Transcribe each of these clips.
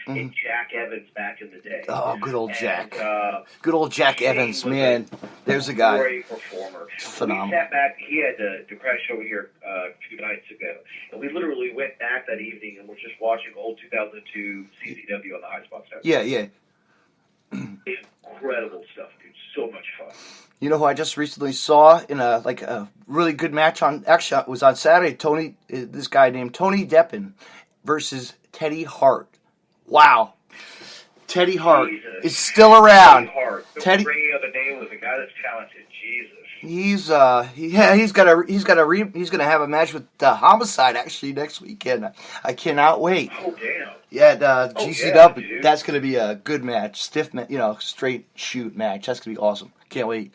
and Jack Evans back in the day. Oh, good old Jack. Good old Jack Evans, man. There's a guy. Great performer. Phenomenal. We sat back. He had to crash over here a few nights ago, and we literally went back that evening and we're just watching old 2002 CZW on the High Spot stuff. Yeah, yeah. Incredible stuff, dude. So much fun. You know who I just recently saw in a really good match actually it was on Saturday. This guy named Tony Deppen versus Teddy Hart. Wow, Teddy Hart is still around. Teddy Hart. Bringing up a name with a guy that's talented. Jesus. He's gonna have a match with Homicide actually next weekend. I cannot wait. Oh damn. Yeah, GCW. That's gonna be a good match. Stiff, straight shoot match. That's gonna be awesome. Can't wait.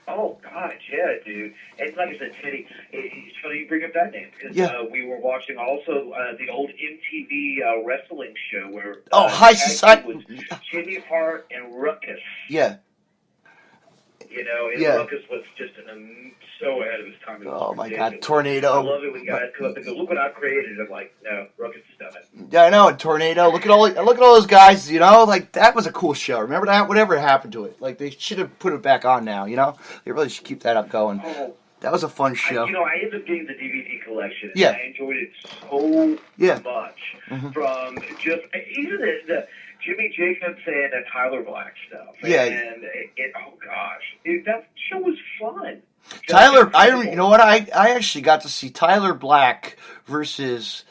Oh, God, yeah, dude. And like I said, Teddy, it's funny you bring up that name because we were watching also the old MTV wrestling show where High Society was Jimmy Hart and Ruckus. Yeah. You know, and Ruckus was just so ahead of his time. Oh, my God. Tornado. I love it when guys come up and go, look what I created. I'm like, no, Ruckus has done it. Yeah, I know. And Tornado. Look at all those guys, you know? Like, that was a cool show. Remember that? Whatever happened to it? Like, they should have put it back on now, you know? They really should keep that up going. Oh, that was a fun show. I ended up getting the DVD collection. And yeah. I enjoyed it so much. Mm-hmm. From just, even the Jimmy Jacobs and Tyler Black stuff. Yeah. And oh gosh, that show was fun. Tyler, you know what? I actually got to see Tyler Black versus.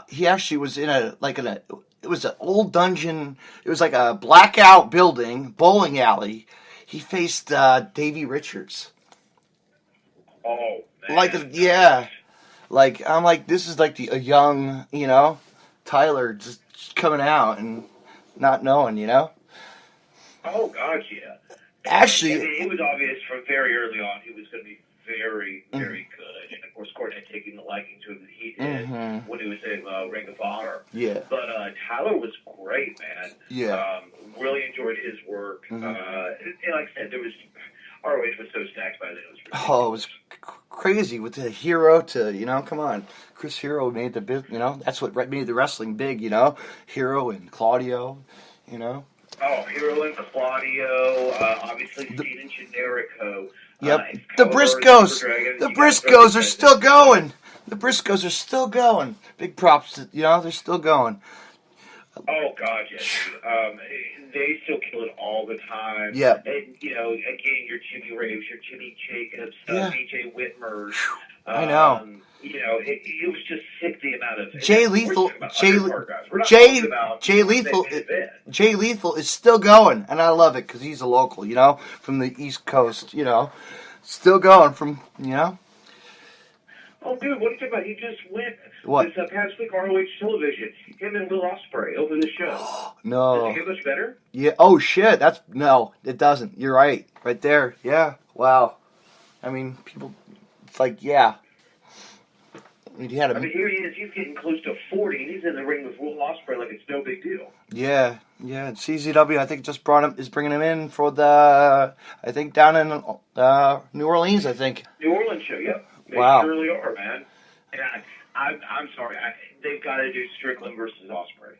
He actually was in it was an old dungeon. It was like a blackout bowling alley. He faced Davey Richards. Oh man. I'm like, this is like a young, Tyler just coming out and not knowing, Oh, gosh, yeah. Actually, it was obvious from very early on he was going to be very, very good. And, of course, Cordell taking the liking to him that he did when he was in Ring of Honor. Yeah. But Tyler was great, man. Yeah. Really enjoyed his work. And like I said, ROH was so stacked by then. It was ridiculous. Oh, it was crazy with the Hero to, come on. Chris Hero made the big, that's what made the wrestling big, Hero and Claudio, Oh, Hero and Claudio, obviously Cena and Generico. Yep. The Briscoes. The Briscoes are still going. The Briscoes are still going. Big props to, they're still going. Oh, God, yes. They still kill it all the time. Yeah. And, again, your Jimmy Raves, your Jimmy Jacobs, BJ Whitmer's. I know. It was just sick the amount of... Jay Lethal is still going, and I love it because he's a local, from the East Coast, still going from, Oh, dude, what are you talking about? He just went this past week ROH television. Him and Will Ospreay over the show. No. Does it get much better? Yeah. Oh, shit. No, it doesn't. You're right. Right there. Yeah. Wow. I mean, people, it's like, yeah. Here he is. He's getting close to 40, and he's in the ring with Will Ospreay like it's no big deal. Yeah. And CZW, I think, just is bringing him in for down in New Orleans, I think. New Orleans show, yep. They surely are, man. And I'm sorry. They've got to do Strickland versus Ospreay.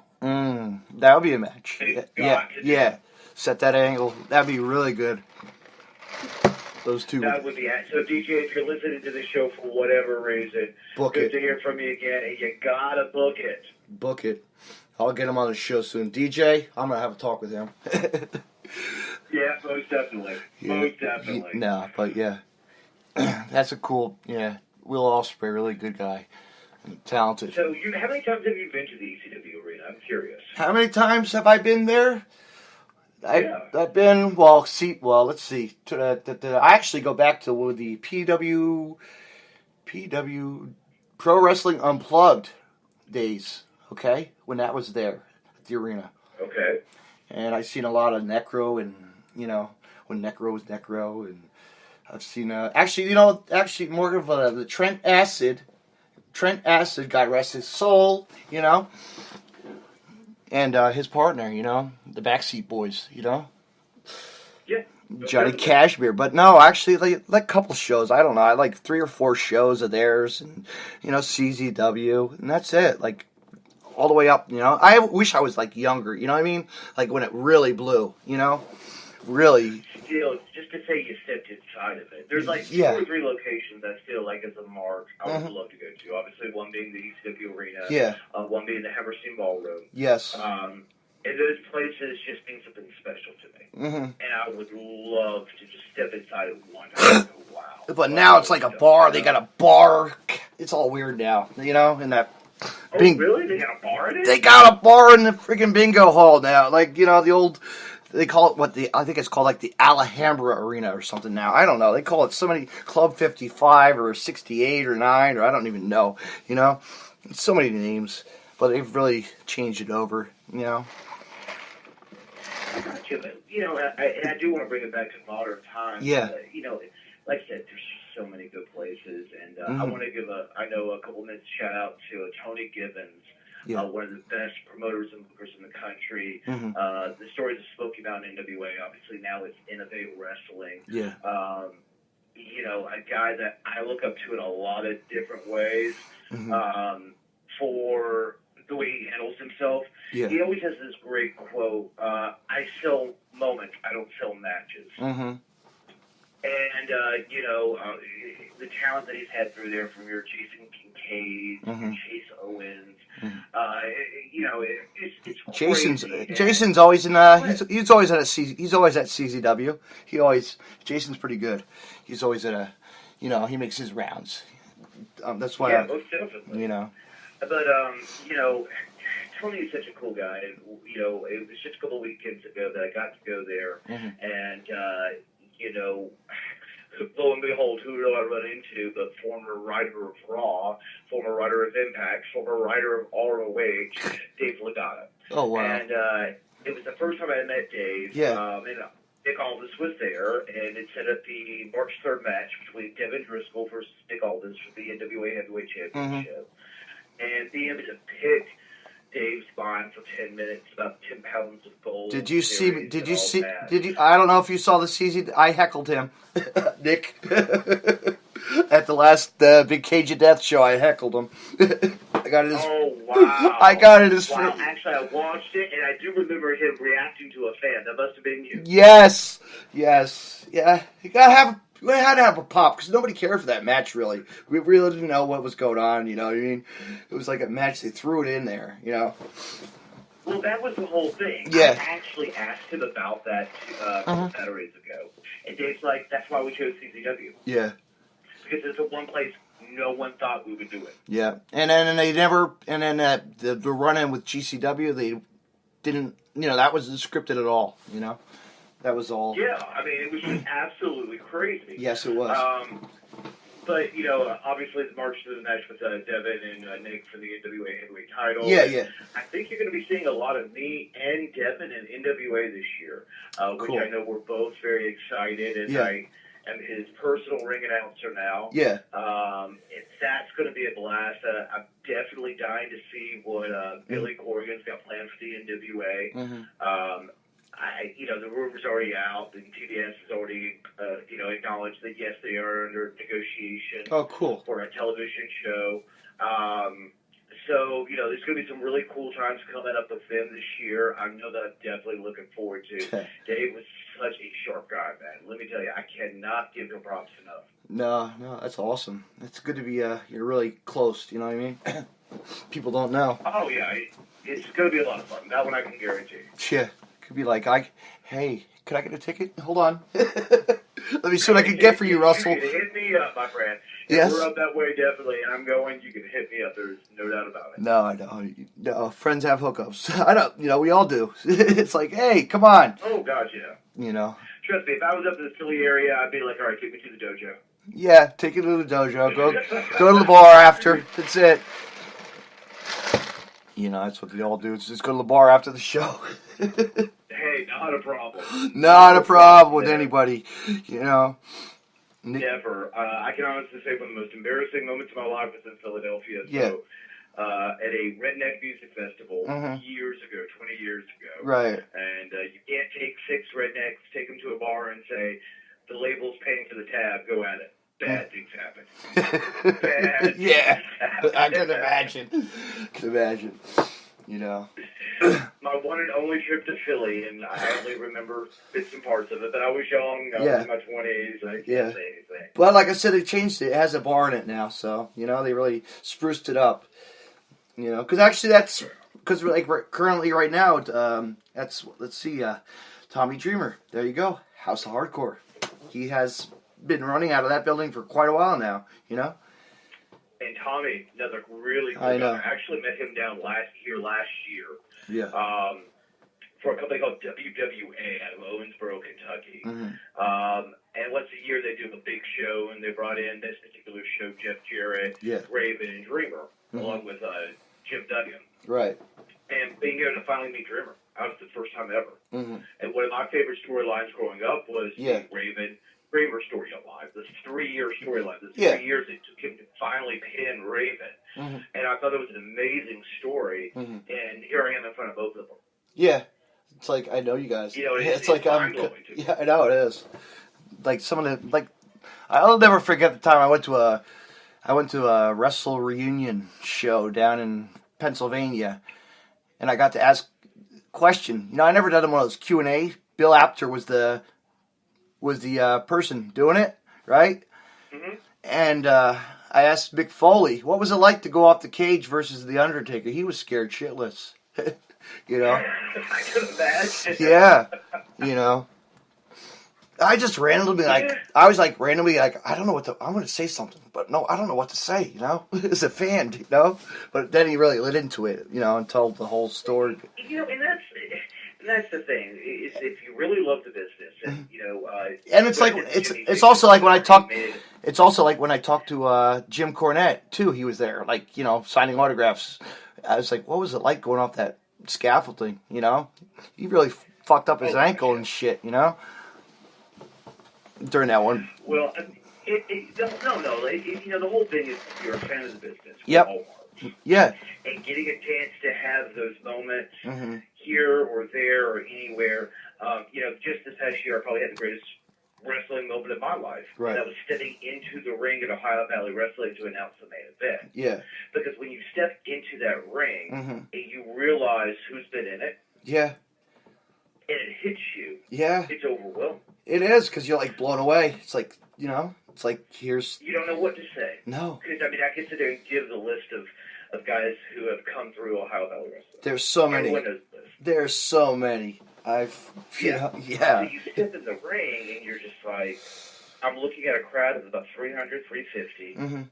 That would be a match. Yeah. Set that angle. That'd be really good. Those two. That would be it. So, DJ, if you're listening to the show for whatever reason, good to hear from you again, and you gotta book it. Book it. I'll get him on the show soon. DJ, I'm gonna have a talk with him. Yeah, most definitely. Most definitely. But yeah. That's a cool, Will Ospreay, really good guy. Talented. So, how many times have you been to the ECW arena? I'm curious. How many times have I been there? I've been, let's see. I actually go back to the PW Pro Wrestling Unplugged days, okay? When that was there at the arena. Okay. And I've seen a lot of Necro and, when Necro was Necro. And I've seen, more of the Trent Acid. Trent Acid, God rest his soul, And his partner, the Backseat Boys, Yeah. Johnny Cashmere. But no, actually, like a couple shows. I don't know. I like 3 or 4 shows of theirs and, CZW. And that's it. Like, all the way up, you know. I wish I was, like, younger, you know what I mean? Like, when it really blew, you know? Really. Still, just to say you stepped inside of it. There's, like, 2 or 3 locations I feel like as a mark I would love to go to. Obviously, one being the ECW Arena. One being the Hammerstein Ballroom. Yes. And those places just mean something special to me. And I would love to just step inside of one. Wow. But now it's like a bar. They got a bar. It's all weird now, you know? And that. Really? They got a bar in it? They got a bar in the freaking bingo hall now. Like, you know, the old. They call it I think it's called like the Alhambra Arena or something now. I don't know. They call it somebody Club 55 or 68 or 9 or I don't even know. You know, it's so many names, but they've really changed it over. You know. I got you, but you know, I do want to bring it back to modern times. Yeah. You know, like I said, there's just so many good places, and I want to give a couple minutes shout out to Tony Gibbons. One of the best promoters and bookers in the country. The stories of Smoky Mountain NWA, obviously now it's Innovate Wrestling. You know, a guy that I look up to in a lot of different ways for the way he handles himself. He always has this great quote, I sell moments, I don't sell matches. And, you know, the talent that he's had through there from your Jason Kincaid, your Chase Owens, you know, it's crazy. Jason's always in, he's always at CZW. Jason's pretty good. He's always at you know, he makes his rounds. That's why. Most definitely. You know. But, you know, Tony is such a cool guy. And, you know, it was just a couple of weekends ago that I got to go there. And, you know, lo and behold, who do I run into but former writer of Raw, former writer of Impact, former writer of ROH, Dave Legata. Oh, wow. And it was the first time I met Dave. And Nick Aldis was there, and it set up the March 3rd match between Devin Driscoll versus Nick Aldis for the NWA Heavyweight Championship. And being able to pick Dave's spine for 10 minutes, about 10 pounds of gold. I don't know if you saw the CZ. I heckled him, Nick. At the last Big Cage of Death show, I heckled him. I got it. Oh, wow. I got it. Wow, actually, I watched it, and I do remember him reacting to a fan. That must have been you. Yes. Yeah. We had to have a pop because nobody cared for that match, really. We really didn't know what was going on, you know what I mean? It was like a match, they threw it in there, you know? Well, that was the whole thing. Yeah. I actually asked him about that Saturdays ago. And Dave's like, that's why we chose CZW. Yeah. Because it's the one place no one thought we would do it. Yeah. And then the run-in with GCW, they didn't, you know, that wasn't scripted at all, you know? That was all. Yeah, I mean, it was just absolutely crazy. Yes, it was. But, you know, obviously the march to the match with Devin and Nick for the NWA Heavyweight title. Yeah. I think you're going to be seeing a lot of me and Devin in NWA this year, which I know we're both very excited. And I am his personal ring announcer now. Yeah. That's going to be a blast. I'm definitely dying to see what Billy Corgan's got planned for the NWA. You know, the rumor's already out. The TDS has already, you know, acknowledged that, yes, they are under negotiation for a television show. So, you know, there's going to be some really cool times coming up with them this year. I know that I'm definitely looking forward to. Dave was such a sharp guy, man. Let me tell you, I cannot give him props enough. No, that's awesome. It's good to be, you're really close, you know what I mean? People don't know. Oh, yeah. It's going to be a lot of fun. That one I can guarantee. Yeah. Could be like, hey, could I get a ticket? Hold on. Let me see what I can get for you, Russell. You can hit me up, my friend. If we're up that way, definitely, and I'm going, you can hit me up. There's no doubt about it. No, I don't. No, friends have hookups. I don't, you know, we all do. It's like, hey, come on. Oh, gosh, yeah. You know. Trust me, if I was up in the Philly area, I'd be like, all right, take me to the dojo. Yeah, take it to the dojo. Go to the bar after. That's it. You know, that's what they all do. It's just go to the bar after the show. Hey, not a problem. Not a problem with anybody, you know. Never. I can honestly say one of the most embarrassing moments of my life was in Philadelphia. So, at a redneck music festival years ago, 20 years ago. Right. And you can't take 6 rednecks, take them to a bar and say, the label's paying for the tab, go at it. Bad things happen. Bad things happen. I can imagine. You know. My one and only trip to Philly, and I only remember bits and parts of it, but I was young. I was in my 20s. I can't say anything. But like I said, they changed it. It has a bar in it now, so, you know, they really spruced it up. You know, because actually because like currently right now, let's see, Tommy Dreamer. There you go. House of Hardcore. He has been running out of that building for quite a while now, you know. And Tommy, another really cool guy. I actually met him down last year. Yeah. For a company called WWA out of Owensboro, Kentucky. Mm-hmm. And once a year they do a big show, and they brought in this particular show Jeff Jarrett, Raven, and Dreamer, along with Jim Duggan. Right. And being able to finally meet Dreamer, that was the first time ever. Mm-hmm. And one of my favorite storylines growing up was the Raven Dreamer storyline. This 3-year storyline. This 3 years it took him to finally pin Raven. Mm-hmm. And I thought it was an amazing story. Mm-hmm. And here I am in front of both of them. Yeah. It's like, I know you guys. You know, it's like yeah, I know it is. Like some of the I'll never forget the time I went to a wrestle reunion show down in Pennsylvania, and I got to ask a question. You know, I never done one of those Q&A. Bill Apter was the person doing it, right? Mm-hmm. And I asked Mick Foley, what was it like to go off the cage versus The Undertaker? He was scared shitless. You know? I could imagine. Yeah. You know? I just randomly, I was randomly, I don't know I'm going to say something, but no, I don't know what to say, you know? As a fan, you know? But then he really lit into it, you know, and told the whole story. You know, and that's the thing, is if you really love the business, and, you know... and it's like, it's also like when I talk... It's also like when I talked to Jim Cornette, too. He was there, like, you know, signing autographs. I was like, what was it like going off that scaffolding, you know? He really fucked up his ankle and shit, you know? During that one. Well, no. You know, the whole thing is you're a fan of the business. Yep. Yeah. And getting a chance to have those moments here or there or anywhere. You know, just this past year, I probably had the greatest wrestling moment of my life. Right. That was stepping into the ring at Ohio Valley Wrestling to announce the main event. Yeah. Because when you step into that ring and you realize who's been in it. Yeah. And it hits you. Yeah. It's overwhelming. It is, because you're like blown away. It's like, you know, it's like here's... You don't know what to say. No. Because, I mean, I can sit there and give the list of guys who have come through Ohio Valley Wrestling. There's so many. Everyone knows the list. There's so many. So you step in the ring and you're just like, I'm looking at a crowd of about 300, 350, and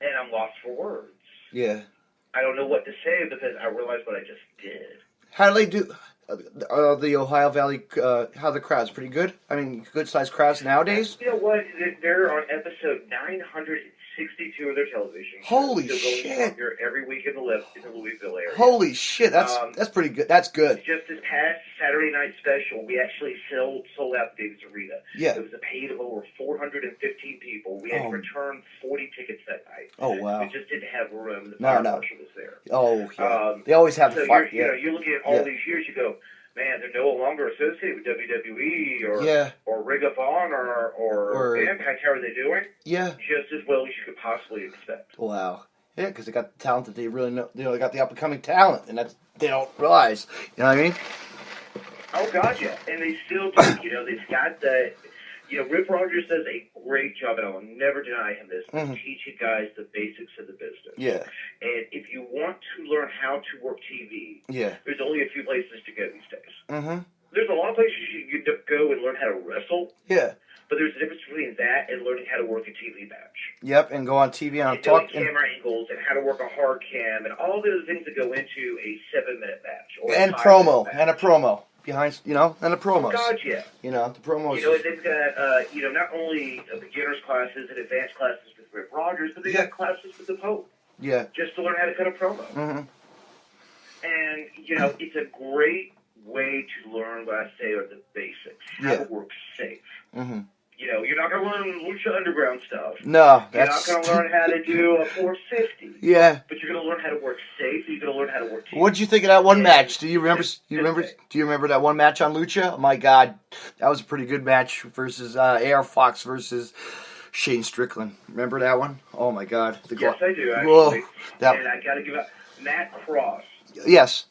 I'm lost for words. Yeah. I don't know what to say because I realized what I just did. How do they do... the Ohio Valley, how the crowds? Pretty good? I mean, good-sized crowds nowadays? You know what? They're on episode 962 of their television. Holy shit. Here every week in the Louisville area. Holy shit, that's pretty good. That's good. Just this past Saturday night special, we actually sold out Davis Arena. Yeah. It was a paid of over 415 people. We had to return 40 tickets that night. Oh, wow. We just didn't have room. The fire marshal was there. Oh, yeah. They always have the fire. You know, you're looking at all these years, you go, man, they're no longer associated with WWE or Ring of Honor or Impact. How are they doing? Yeah. Just as well as you could possibly expect. Wow. Yeah, because they got the talent that they really know. You know, they got the up-and-coming talent, and that's they don't realize. You know what I mean? Oh, God, yeah. And they still do. You know, they've got the... You know, Rip Rogers does a great job, and I will never deny him this, teaching guys the basics of the business. Yeah. And if you want to learn how to work TV, there's only a few places to go these days. There's a lot of places you can go and learn how to wrestle. Yeah. But there's a difference between that and learning how to work a TV match. Yep, and go on TV and talk. Camera angles and how to work a hard cam and all the other things that go into a 7-minute match. Or and promo. Match. And a promo. Behind, you know, and the promos. God, yeah. You know, the promos. You know, they've got, you know, not only beginners classes and advanced classes with Rip Rogers, but they've got classes with the Pope. Yeah. Just to learn how to cut a promo. And, you know, it's a great way to learn what I say are the basics. How to work safe. You know, you're not going to learn Lucha Underground stuff. No, you're not going to learn how to do a 450. Yeah. But you're going to learn how to work safe. You're going to learn how to work team. What did you think of that one match? Do you remember? Do you remember that one match on Lucha? Oh my God, that was a pretty good match versus AR Fox versus Shane Strickland. Remember that one? Oh my God. Yes, I do. Actually. Whoa, and I got to give up Matt Cross. Yes.